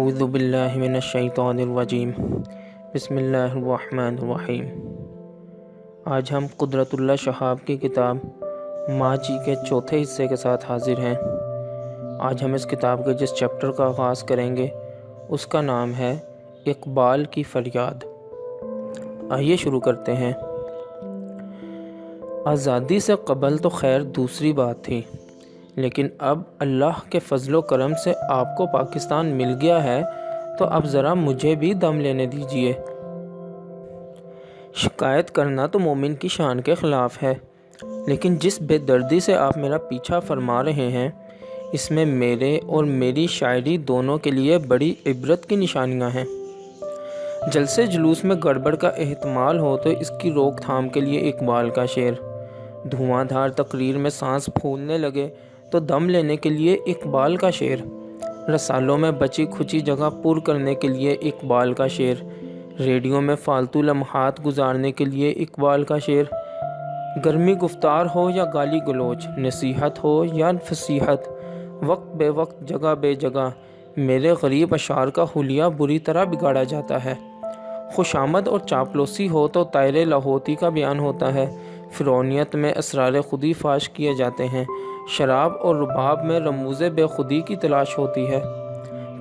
اعوذ باللہ من الشیطان الرجیم بسم اللہ الرحمن الرحیم۔ آج ہم قدرت اللہ شہاب کی کتاب ماجی کے چوتھے حصے کے ساتھ حاضر ہیں۔ آج ہم اس کتاب کے جس چیپٹر کا آغاز کریں گے اس کا نام ہے اقبال کی فریاد۔ آئیے شروع کرتے ہیں۔ آزادی سے قبل تو خیر دوسری بات تھی، لیکن اب اللہ کے فضل و کرم سے آپ کو پاکستان مل گیا ہے تو اب ذرا مجھے بھی دم لینے دیجیے۔ شکایت کرنا تو مومن کی شان کے خلاف ہے، لیکن جس بے دردی سے آپ میرا پیچھا فرما رہے ہیں اس میں میرے اور میری شاعری دونوں کے لیے بڑی عبرت کی نشانیاں ہیں۔ جلسے جلوس میں گڑبڑ کا احتمال ہو تو اس کی روک تھام کے لیے اقبال کا شعر، دھواں دھار تقریر میں سانس پھولنے لگے تو دم لینے کے لیے اقبال کا شعر، رسالوں میں بچی کھچی جگہ پر کرنے کے لیے اقبال کا شعر، ریڈیو میں فالتو لمحات گزارنے کے لیے اقبال کا شعر، گرمی گفتار ہو یا گالی گلوچ، نصیحت ہو یا فصیحت، وقت بے وقت جگہ بے جگہ میرے غریب اشعار کا حلیہ بری طرح بگاڑا جاتا ہے۔ خوشامد اور چاپلوسی ہو تو طائر لاہوتی کا بیان ہوتا ہے، فرعونیت میں اسرار خودی فاش کیے جاتے ہیں، شراب اور رباب میں رموز بے خودی کی تلاش ہوتی ہے،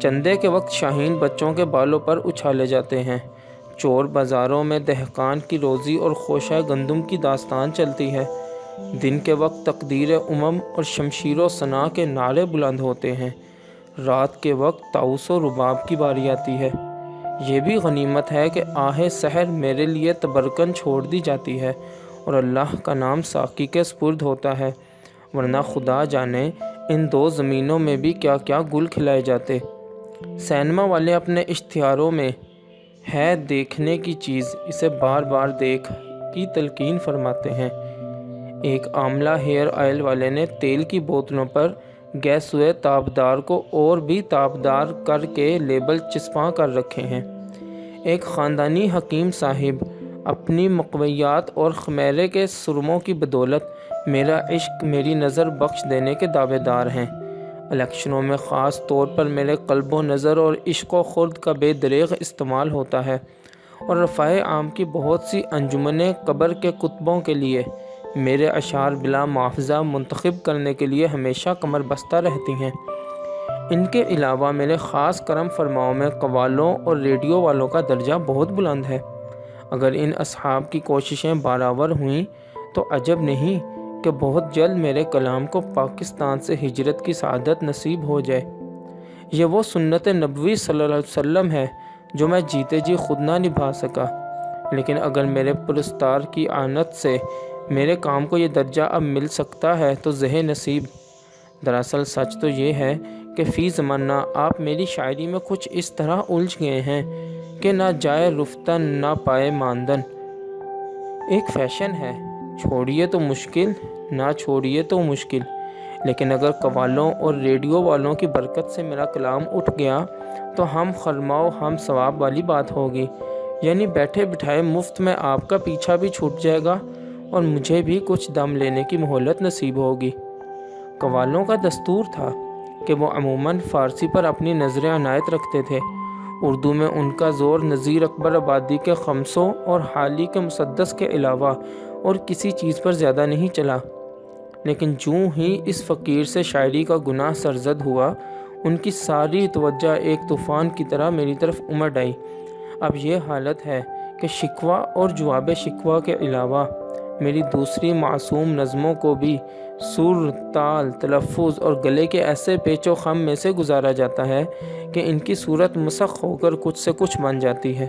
چندے کے وقت شاہین بچوں کے بالوں پر اچھالے جاتے ہیں، چور بازاروں میں دہقان کی روزی اور خوشہ گندم کی داستان چلتی ہے، دن کے وقت تقدیر امم اور شمشیر و ثنا کے نعرے بلند ہوتے ہیں، رات کے وقت طاؤس و رباب کی باری آتی ہے۔ یہ بھی غنیمت ہے کہ آہ سحر میرے لیے تبرکن چھوڑ دی جاتی ہے اور اللہ کا نام ساقی کے سپرد ہوتا ہے، ورنہ خدا جانے ان دو زمینوں میں بھی کیا کیا گل کھلائے جاتے۔ سینما والے اپنے اشتہاروں میں ہے دیکھنے کی چیز اسے بار بار دیکھ کی تلقین فرماتے ہیں۔ ایک آملہ ہیئر آئل والے نے تیل کی بوتلوں پر گیسوئے تابدار کو اور بھی تابدار کر کے لیبل چسپاں کر رکھے ہیں۔ ایک خاندانی حکیم صاحب اپنی مقویات اور خمیرے کے سرموں کی بدولت میرا عشق میری نظر بخش دینے کے دعوے دار ہیں۔ الیکشنوں میں خاص طور پر میرے قلب و نظر اور عشق و خرد کا بے دریغ استعمال ہوتا ہے، اور رفاع عام کی بہت سی انجمنیں قبر کے کتبوں کے لیے میرے اشعار بلا معاوضہ منتخب کرنے کے لیے ہمیشہ کمر بستہ رہتی ہیں۔ ان کے علاوہ میرے خاص کرم فرماؤں میں قوالوں اور ریڈیو والوں کا درجہ بہت بلند ہے۔ اگر ان اصحاب کی کوششیں بارآور ہوئیں تو عجب نہیں کہ بہت جلد میرے کلام کو پاکستان سے ہجرت کی سعادت نصیب ہو جائے۔ یہ وہ سنت نبوی صلی اللہ علیہ وسلم ہے جو میں جیتے جی خود نہ نبھا سکا، لیکن اگر میرے پرستار کی اعانت سے میرے کام کو یہ درجہ اب مل سکتا ہے تو زہ نصیب۔ دراصل سچ تو یہ ہے کہ فی زمانہ آپ میری شاعری میں کچھ اس طرح الجھ گئے ہیں کہ نہ جائے رفتن نہ پائے ماندن۔ ایک فیشن ہے، چھوڑیے تو مشکل نہ چھوڑیے تو مشکل، لیکن اگر قوالوں اور ریڈیو والوں کی برکت سے میرا کلام اٹھ گیا تو ہم خرماؤ ہم ثواب والی بات ہوگی، یعنی بیٹھے بٹھائے مفت میں آپ کا پیچھا بھی چھوٹ جائے گا اور مجھے بھی کچھ دم لینے کی مہلت نصیب ہوگی۔ قوالوں کا دستور تھا کہ وہ عموماً فارسی پر اپنی نظر عنایت رکھتے تھے، اردو میں ان کا زور نذیر اکبر آبادی کے خمسوں اور حالی کے مسدس کے علاوہ اور کسی چیز پر زیادہ نہیں چلا، لیکن جوں ہی اس فقیر سے شاعری کا گناہ سرزد ہوا ان کی ساری توجہ ایک طوفان کی طرح میری طرف امڑ آئی۔ اب یہ حالت ہے کہ شکوہ اور جواب شکوہ کے علاوہ میری دوسری معصوم نظموں کو بھی سر، تال، تلفظ اور گلے کے ایسے پیچ و خم میں سے گزارا جاتا ہے کہ ان کی صورت مسخ ہو کر کچھ سے کچھ بن جاتی ہے۔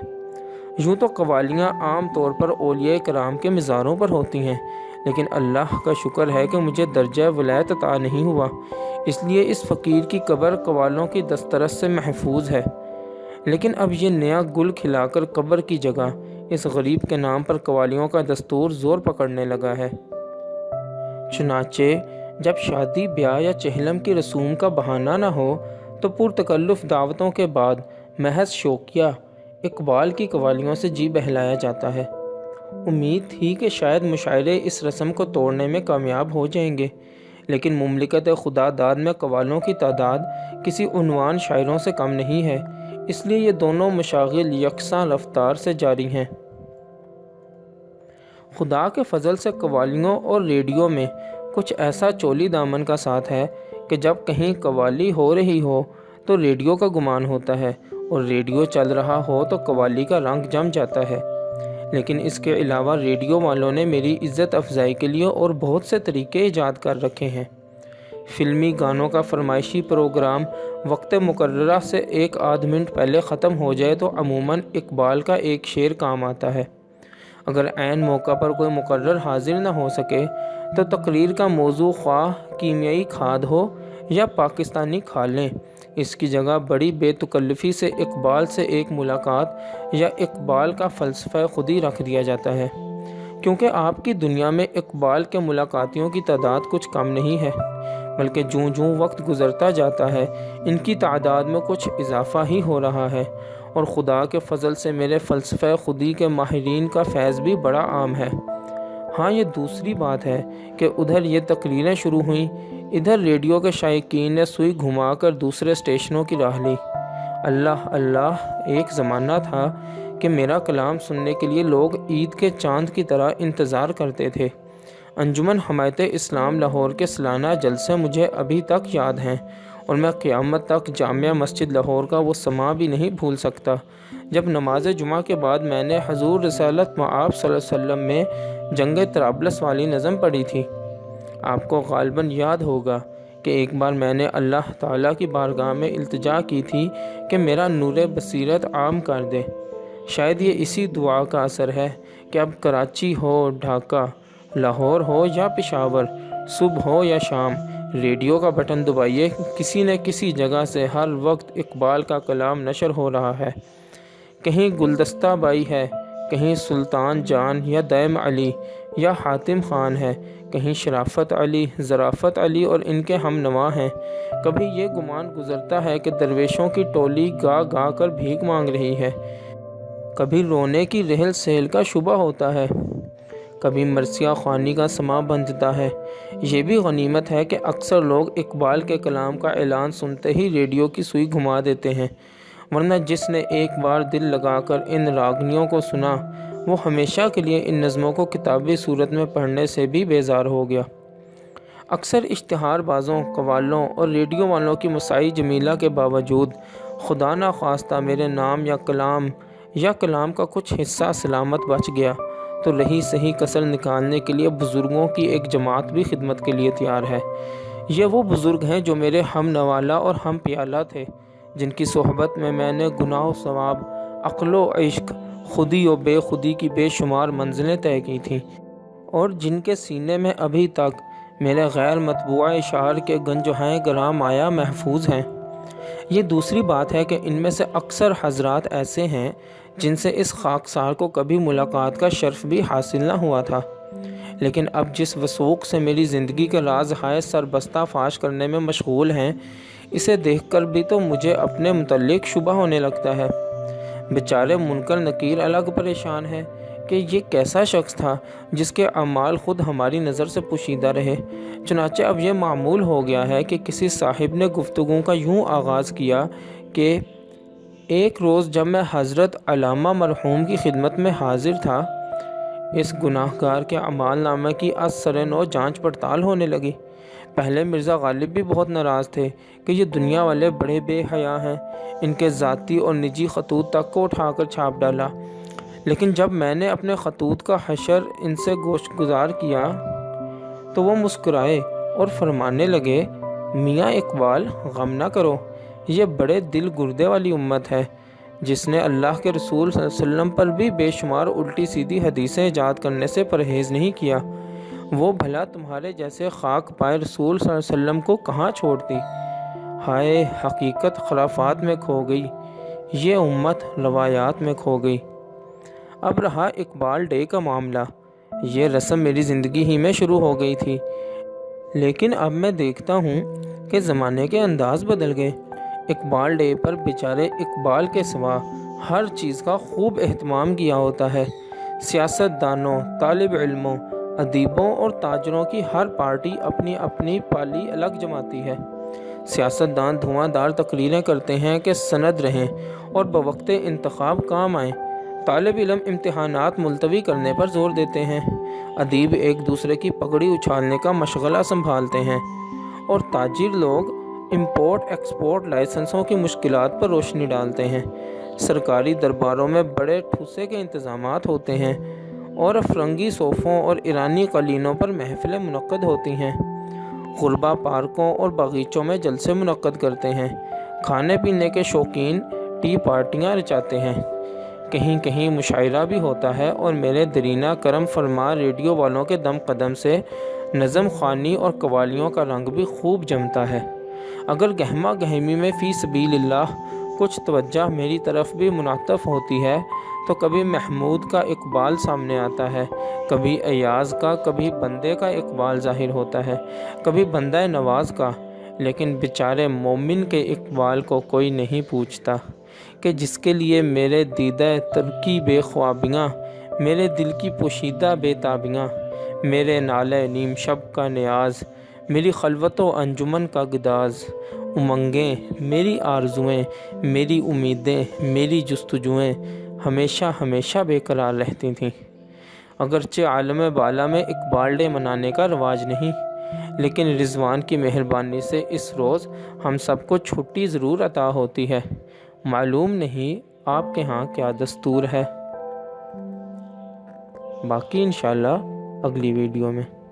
یوں تو قوالیاں عام طور پر اولیاء کرام کے مزاروں پر ہوتی ہیں، لیکن اللہ کا شکر ہے کہ مجھے درجہ ولایت عطا نہیں ہوا، اس لیے اس فقیر کی قبر قوالوں کی دسترس سے محفوظ ہے۔ لیکن اب یہ نیا گل کھلا کر قبر کی جگہ اس غریب کے نام پر قوالیوں کا دستور زور پکڑنے لگا ہے۔ چنانچہ جب شادی بیاہ یا چہلم کی رسوم کا بہانہ نہ ہو تو پرتکلف دعوتوں کے بعد محض شوقیہ اقبال کی قوالیوں سے جی بہلایا جاتا ہے۔ امید تھی کہ شاید مشاعرے اس رسم کو توڑنے میں کامیاب ہو جائیں گے، لیکن مملکت خدا داد میں قوالوں کی تعداد کسی عنوان شاعروں سے کم نہیں ہے، اس لیے یہ دونوں مشاغل یکساں رفتار سے جاری ہیں۔ خدا کے فضل سے قوالیوں اور ریڈیو میں کچھ ایسا چولی دامن کا ساتھ ہے کہ جب کہیں قوالی ہو رہی ہو تو ریڈیو کا گمان ہوتا ہے، اور ریڈیو چل رہا ہو تو قوالی کا رنگ جم جاتا ہے۔ لیکن اس کے علاوہ ریڈیو والوں نے میری عزت افزائی کے لیے اور بہت سے طریقے ایجاد کر رکھے ہیں۔ فلمی گانوں کا فرمائشی پروگرام وقت مقررہ سے 1 منٹ پہلے ختم ہو جائے تو عموماً اقبال کا ایک شعر کام آتا ہے۔ اگر عین موقع پر کوئی مقرر حاضر نہ ہو سکے تو تقریر کا موضوع خواہ کیمیائی کھاد ہو یا پاکستانی کھالیں، اس کی جگہ بڑی بے تکلفی سے اقبال سے ایک ملاقات یا اقبال کا فلسفہ خودی رکھ دیا جاتا ہے، کیونکہ آپ کی دنیا میں اقبال کے ملاقاتیوں کی تعداد کچھ کم نہیں ہے، بلکہ جوں جوں وقت گزرتا جاتا ہے ان کی تعداد میں کچھ اضافہ ہی ہو رہا ہے، اور خدا کے فضل سے میرے فلسفہ خودی کے ماہرین کا فیض بھی بڑا عام ہے۔ ہاں، یہ دوسری بات ہے کہ ادھر یہ تقریریں شروع ہوئیں، ادھر ریڈیو کے شائقین نے سوئی گھما کر دوسرے اسٹیشنوں کی راہ لی۔ اللہ اللہ، ایک زمانہ تھا کہ میرا کلام سننے کے لیے لوگ عید کے چاند کی طرح انتظار کرتے تھے۔ انجمن حمایت اسلام لاہور کے سالانہ جلسے مجھے ابھی تک یاد ہیں، اور میں قیامت تک جامعہ مسجد لاہور کا وہ سماع بھی نہیں بھول سکتا جب نماز جمعہ کے بعد میں نے حضور رسالت مآب صلی اللہ علیہ وسلم میں جنگ طرابلس والی نظم پڑھی تھی۔ آپ کو غالباً یاد ہوگا کہ ایک بار میں نے اللہ تعالیٰ کی بارگاہ میں التجا کی تھی کہ میرا نور بصیرت عام کر دے۔ شاید یہ اسی دعا کا اثر ہے کہ اب کراچی ہو، ڈھاکہ، لاہور ہو یا پشاور، صبح ہو یا شام، ریڈیو کا بٹن دبائیے، کسی نہ کسی جگہ سے ہر وقت اقبال کا کلام نشر ہو رہا ہے۔ کہیں گلدستہ بائی ہے، کہیں سلطان جان یا دیم علی یا حاتم خان ہے، کہیں شرافت علی، ظرافت علی اور ان کے ہم نوا ہیں۔ کبھی یہ گمان گزرتا ہے کہ درویشوں کی ٹولی گا گا کر بھیک مانگ رہی ہے، کبھی رونے کی رحل سہل کا شبہ ہوتا ہے، کبھی مرثیہ خوانی کا سماع بندتا ہے۔ یہ بھی غنیمت ہے کہ اکثر لوگ اقبال کے کلام کا اعلان سنتے ہی ریڈیو کی سوئی گھما دیتے ہیں، ورنہ جس نے ایک بار دل لگا کر ان راگنیوں کو سنا وہ ہمیشہ کے لیے ان نظموں کو کتابی صورت میں پڑھنے سے بھی بیزار ہو گیا۔ اکثر اشتہار بازوں، قوالوں اور ریڈیو والوں کی مساعی جمیلہ کے باوجود خدا نخواستہ میرے نام یا کلام کا کچھ حصہ سلامت بچ گیا تو رہی صحیح کسر نکالنے کے لیے بزرگوں کی ایک جماعت بھی خدمت کے لیے تیار ہے۔ یہ وہ بزرگ ہیں جو میرے ہم نوالا اور ہم پیالہ تھے، جن کی صحبت میں میں نے گناہ و ثواب، عقل و عشق، خودی و بے خودی کی بے شمار منزلیں طے کی تھیں، اور جن کے سینے میں ابھی تک میرے غیر مطبوعہ اشعار کے گنجہائے گرام آیا محفوظ ہیں۔ یہ دوسری بات ہے کہ ان میں سے اکثر حضرات ایسے ہیں جن سے اس خاکسار کو کبھی ملاقات کا شرف بھی حاصل نہ ہوا تھا، لیکن اب جس وثوق سے میری زندگی کے راز ہائے سربستہ فاش کرنے میں مشغول ہیں، اسے دیکھ کر بھی تو مجھے اپنے متعلق شبہ ہونے لگتا ہے۔ بیچارے منکر نکیر الگ پریشان ہے کہ یہ کیسا شخص تھا جس کے اعمال خود ہماری نظر سے پوشیدہ رہے۔ چنانچہ اب یہ معمول ہو گیا ہے کہ کسی صاحب نے گفتگو کا یوں آغاز کیا کہ ایک روز جب میں حضرت علامہ مرحوم کی خدمت میں حاضر تھا، اس گناہ گار کے اعمال نامہ کی از سر نو جانچ پڑتال ہونے لگی۔ پہلے مرزا غالب بھی بہت ناراض تھے کہ یہ دنیا والے بڑے بے حیا ہیں، ان کے ذاتی اور نجی خطوط تک کو اٹھا کر چھاپ ڈالا، لیکن جب میں نے اپنے خطوط کا حشر ان سے گوشت گزار کیا تو وہ مسکرائے اور فرمانے لگے، میاں اقبال، غم نہ کرو، یہ بڑے دل گردے والی امت ہے جس نے اللہ کے رسول صلی اللہ علیہ وسلم پر بھی بے شمار الٹی سیدھی حدیثیں ایجاد کرنے سے پرہیز نہیں کیا۔ وہ بھلا تمہارے جیسے خاک پائے رسول صلی اللہ علیہ وسلم کو کہاں چھوڑتی؟ ہائے، حقیقت خرافات میں کھو گئی، یہ امت روایات میں کھو گئی۔ اب رہا اقبال ڈے کا معاملہ، یہ رسم میری زندگی ہی میں شروع ہو گئی تھی، لیکن اب میں دیکھتا ہوں کہ زمانے کے انداز بدل گئے۔ اقبال ڈے پر بیچارے اقبال کے سوا ہر چیز کا خوب اہتمام کیا ہوتا ہے۔ سیاست دانوں، طالب علموں، ادیبوں اور تاجروں کی ہر پارٹی اپنی اپنی پالی الگ جماتی ہے۔ سیاستدان دھواں دار تقریریں کرتے ہیں کہ سند رہیں اور بوقت انتخاب کام آئیں۔ طالب علم امتحانات ملتوی کرنے پر زور دیتے ہیں، ادیب ایک دوسرے کی پگڑی اچھالنے کا مشغلہ سنبھالتے ہیں، اور تاجر لوگ امپورٹ ایکسپورٹ لائسنسوں کی مشکلات پر روشنی ڈالتے ہیں۔ سرکاری درباروں میں بڑے ٹھوسے کے انتظامات ہوتے ہیں اور افرنگی صوفوں اور ایرانی قالینوں پر محفلیں منعقد ہوتی ہیں۔ غربا پارکوں اور باغیچوں میں جلسے منعقد کرتے ہیں۔ کھانے پینے کے شوقین ٹی پارٹیاں رچاتے ہیں۔ کہیں کہیں مشاعرہ بھی ہوتا ہے اور میرے درینہ کرم فرما ریڈیو والوں کے دم قدم سے نظم خوانی اور قوالیوں کا رنگ بھی خوب جمتا ہے۔ اگر گہما گہمی میں فی سبیل اللہ کچھ توجہ میری طرف بھی منعطف ہوتی ہے تو کبھی محمود کا اقبال سامنے آتا ہے، کبھی ایاز کا، کبھی بندے کا اقبال ظاہر ہوتا ہے، کبھی بندہ نواز کا، لیکن بیچارے مومن کے اقبال کو کوئی نہیں پوچھتا کہ جس کے لیے میرے دیدہ ترکی بے خوابیاں، میرے دل کی پوشیدہ بے تابیاں، میرے نالے نیم شب کا نیاز، میری خلوت و انجمن کا گداز، امنگیں، میری آرزوئیں، میری امیدیں، میری جستجوئیں ہمیشہ ہمیشہ بے قرار رہتی تھیں۔ اگرچہ عالم بالا میں اقبال ڈے منانے کا رواج نہیں، لیکن رضوان کی مہربانی سے اس روز ہم سب کو چھٹی ضرور عطا ہوتی ہے۔ معلوم نہیں آپ کے ہاں کیا دستور ہے۔ باقی انشاءاللہ اگلی ویڈیو میں۔